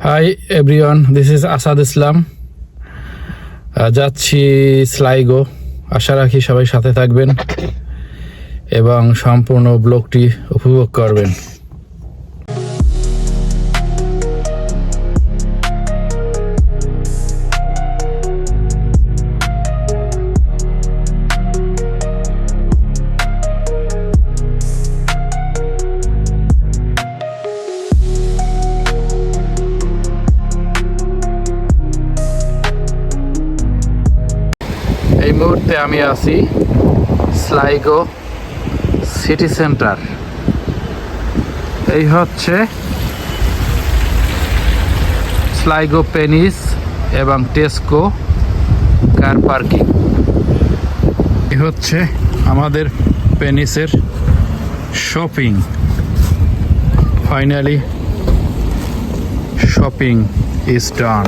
High everyone, this is Asad Islam. যাচ্ছি Sligo. আশা রাখি সবাই সাথে থাকবেন এবং সম্পূর্ণ ব্লগটি উপভোগ করবেন। এই মুহূর্তে আমি আছি স্লাইগো সিটি সেন্টার। এই হচ্ছে স্লাইগো পেনিস এবং টেস্কো কার পার্কিং। এই হচ্ছে আমাদের পেনিসের shopping. Finally shopping is done.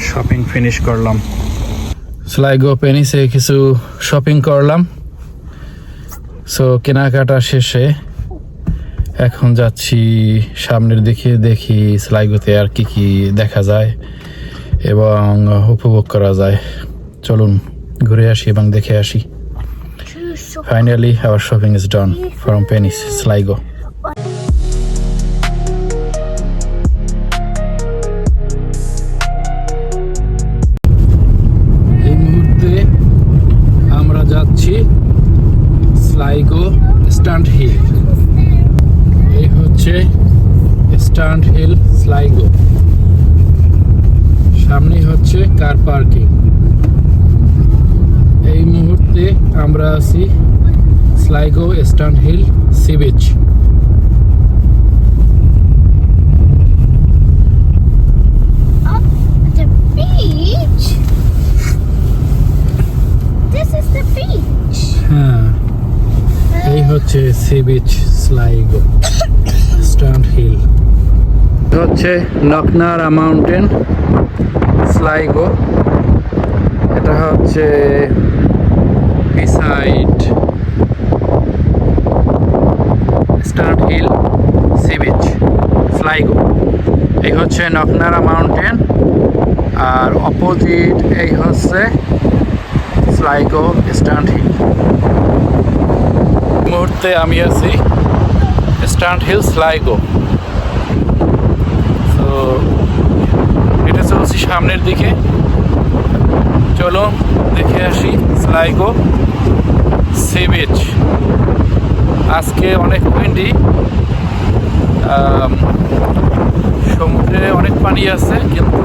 Shopping finish করলাম। স্লাইগো পেনিসে কিছু শপিং করলাম। সো কেনাকাটা শেষে এখন যাচ্ছি সামনের দিকে, দেখি স্লাইগোতে আর কি কি দেখা যায় এবং উপভোগ করা যায়। চলুন ঘুরে আসি এবং দেখে আসি। Finally our shopping is done from Penneys Sligo. যাচ্ছি স্লাইগো স্ট্যান্ড হিল। এই হচ্ছে স্ট্যান্ড হিল স্লাইগো। সামনে হচ্ছে কার পার্কিং। এই মুহূর্তে আমরা আছি Sligo Strandhill sea beach. হ্যাঁ, এই হচ্ছে sea beach Sligo Strandhill. হচ্ছে নকনারা মাউন্টেন স্লাইগো। এটা হচ্ছে beside Strandhill sea beach Sligo. এই হচ্ছে নকনারা মাউন্টেন আর অপোজিট এই হচ্ছে স্লাইগো স্ট্যান্ড হিল। মুহূর্তে আমি আছি স্ট্যান্ড হিল স্লাইগো। তো এটা চলছি সামনের দিকে। চলো দেখে আসি স্লাইগো সি বিচ। আজকে অনেক উইন্ডি, সমুদ্রে অনেক পানি আছে কিন্তু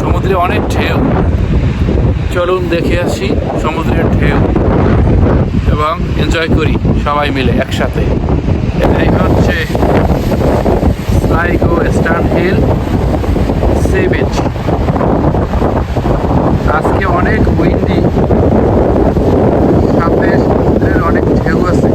সমুদ্রে অনেক ঢেউ। চলুন দেখে আসি সমুদ্রের ঢেউ এবং এনজয় করি সবাই মিলে একসাথে। এই হচ্ছে স্লাইগো স্ট্যান্ড হিল সি বিচ। আজকে অনেক উইন্ডি, সাথে সমুদ্রের অনেক ঢেউ আছে।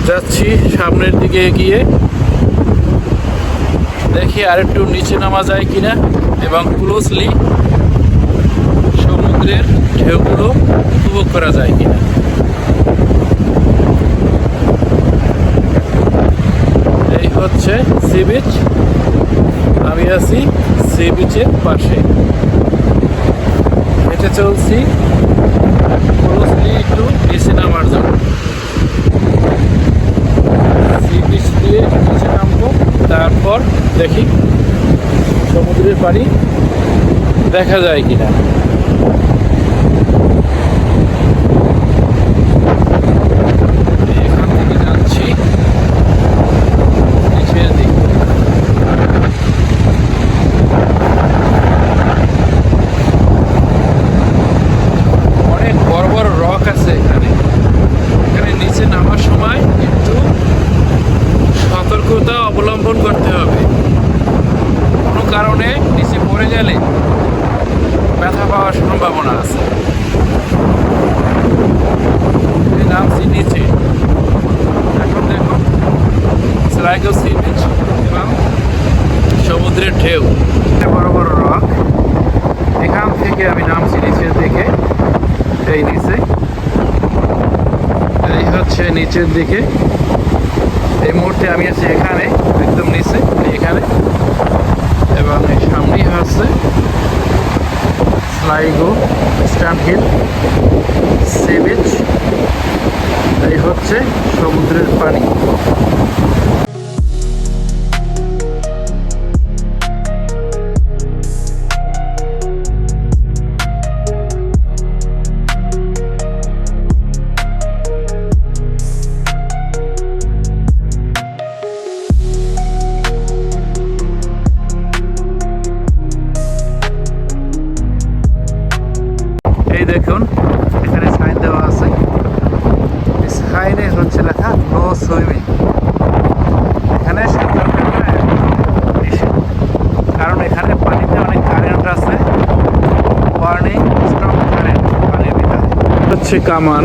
যাচ্ছি সামনের দিকে এগিয়ে, দেখি আর একটু নিচে নামা যায় কিনা এবং ক্লোজলি সমুদ্রের ঢেউগুলো উপভোগ করা যায় কিনা। এই হচ্ছে সি বিচ। আমি আছি সি বিচের পাশে, হেঁটে চলছি ক্লোজলি একটু নিচে নামার জন্য। সি বিচ দিয়ে নিচে নামবো, তারপর দেখি সমুদ্রের পানি দেখা যায় কিনা। এখান থেকে যাচ্ছি নিচের দিকে। অনেক বড় বড় রক আছে এখানে। এখানে নিচে নামার সময় একটু সতর্কতা অবলম্বন করতে হবে। কোনো কারণে নিচে পড়ে গেলে ব্যথা পাওয়ার সম্ভাবনা হচ্ছে নিচের দিকে। এই মুহূর্তে আমি আছি এখানে, একদম নিচে এখানে, এবং এই সামনেই হচ্ছে স্লাইগো স্ট্যান্ড হিল সি বিচ। এই হচ্ছে সমুদ্রের পানি। এই দেখুন এখানে সাইন দেওয়া আছে, সাইনে হচ্ছে লেখা নো সুইমিং। এখানে সাঁতার কাটা নিষেধ, কারণ এখানে পানিতে অনেক কারেন্ট আছে, ওয়ার্নিং স্ট্রং কারেন্ট পানির ভিতরে। হচ্ছে কামান,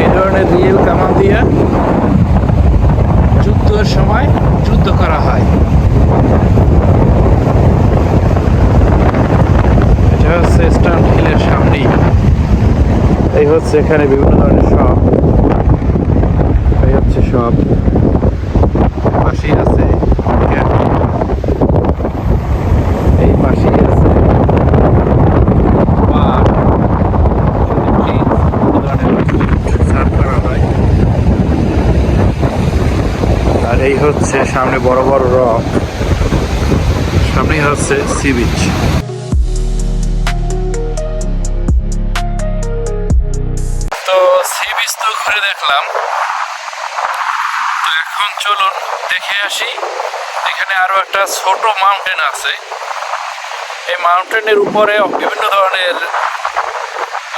এই ধরনের রিয়েল কামান দিয়ে যুদ্ধের সময় যুদ্ধ করা হয়। এটা হচ্ছে স্ট্যান্ড হিলের সামনেই। এই হচ্ছে এখানে বিভিন্ন ধরনের শপ, এই হচ্ছে শপ, পাশেই আছে ক্যাফে, এই পাশেই আছে বার, সার্ভ করা হয়। আর এই হচ্ছে সামনে বড় বড় রক, সামনেই হচ্ছে সি বিচ। তো সি বিচ তো ঘুরে দেখলাম, তো এখন চলুন দেখে আসি এখানে আরো একটা ছোট মাউন্টেন আছে। এই মাউন্টেনের উপরে বিভিন্ন ধরনের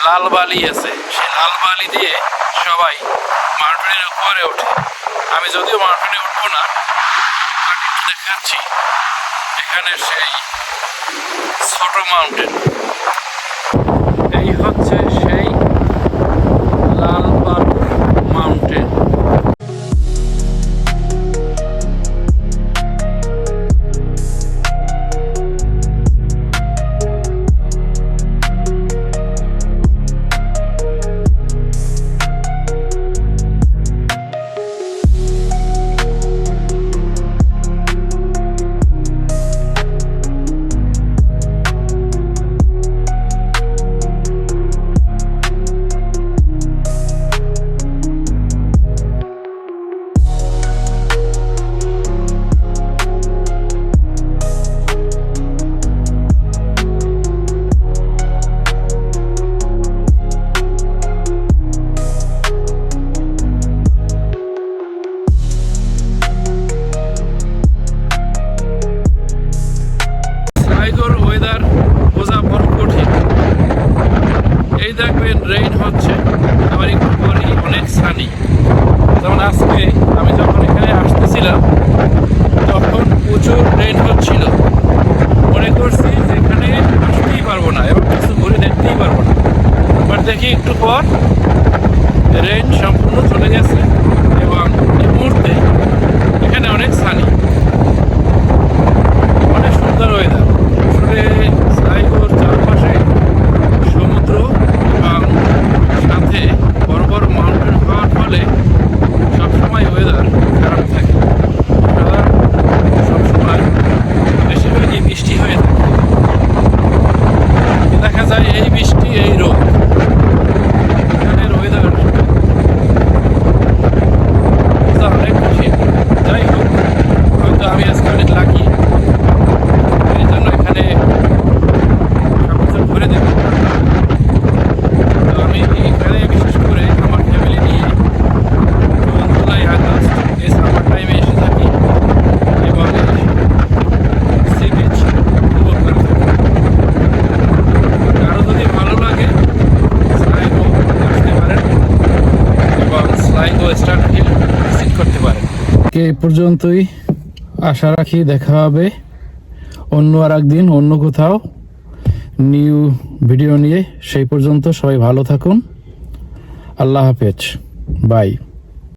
লাল বালি আছে, সেই লাল বালি দিয়ে সবাই মাউন্টেনের উপরে ওঠে। আমি যদিও মাউন্টেনে উঠবো না, একটু দেখাচ্ছি এখানে সেই ছোট মাউন্টেন। এই হচ্ছে সেই লাল বালুর মাউন্টেন। ওয়েদার বোঝা বড় কঠিন। এই দেখবেন রেইন হচ্ছে, আবার একটু পরেই অনেক সানি। যেমন আজকে আমি যখন এখানে আসতেছিলাম তখন প্রচুর রেইন হচ্ছিল, মনে করছি যে এখানে আসতেই পারবো না এবং কিছু ঘুরে দেখতেই পারবো না। এবার দেখি একটু পর রেইন সম্পূর্ণ চলে গেছে এবং এই মুহূর্তে এখানে অনেক সানি, অনেক সুন্দর ওয়েদার। আসলে স্লাইগোর চারপাশে সমুদ্র এবং সাথে বড় বড় মাউন্টেন হওয়ার ফলে সবসময় ওয়েদার খারাপ থাকে, সবসময় বেশিরভাগই বৃষ্টি হয়ে থাকে। দেখা যায় এই বৃষ্টি এই রোদ, এখানের ওয়েদার অনেক কঠিন। যাই হোক, হয়তো আমি আজকে অনেক লাকি, এই জন্য এখানে সবকিছু ঘুরে দেব। তো আমি এখানে বিশেষ করে আমার ফ্যামিলি নিয়ে জুন জুলাই আগস্ট এই সামার টাইমে এসে থাকি এবং সি বিচ উপভোগ করে থাকি। কারো যদি ভালো লাগে স্লাইগো আসতে পারেন এবং স্লাইগো স্ট্যান্ড হিল ভিজিট করতে পারেন। এই পর্যন্তই, আশা রাখি দেখা হবে অন্য আর একদিন অন্য কোথাও নিউ ভিডিও নিয়ে। সেই পর্যন্ত সবাই ভালো থাকুন। আল্লাহ হাফেজ, বাই।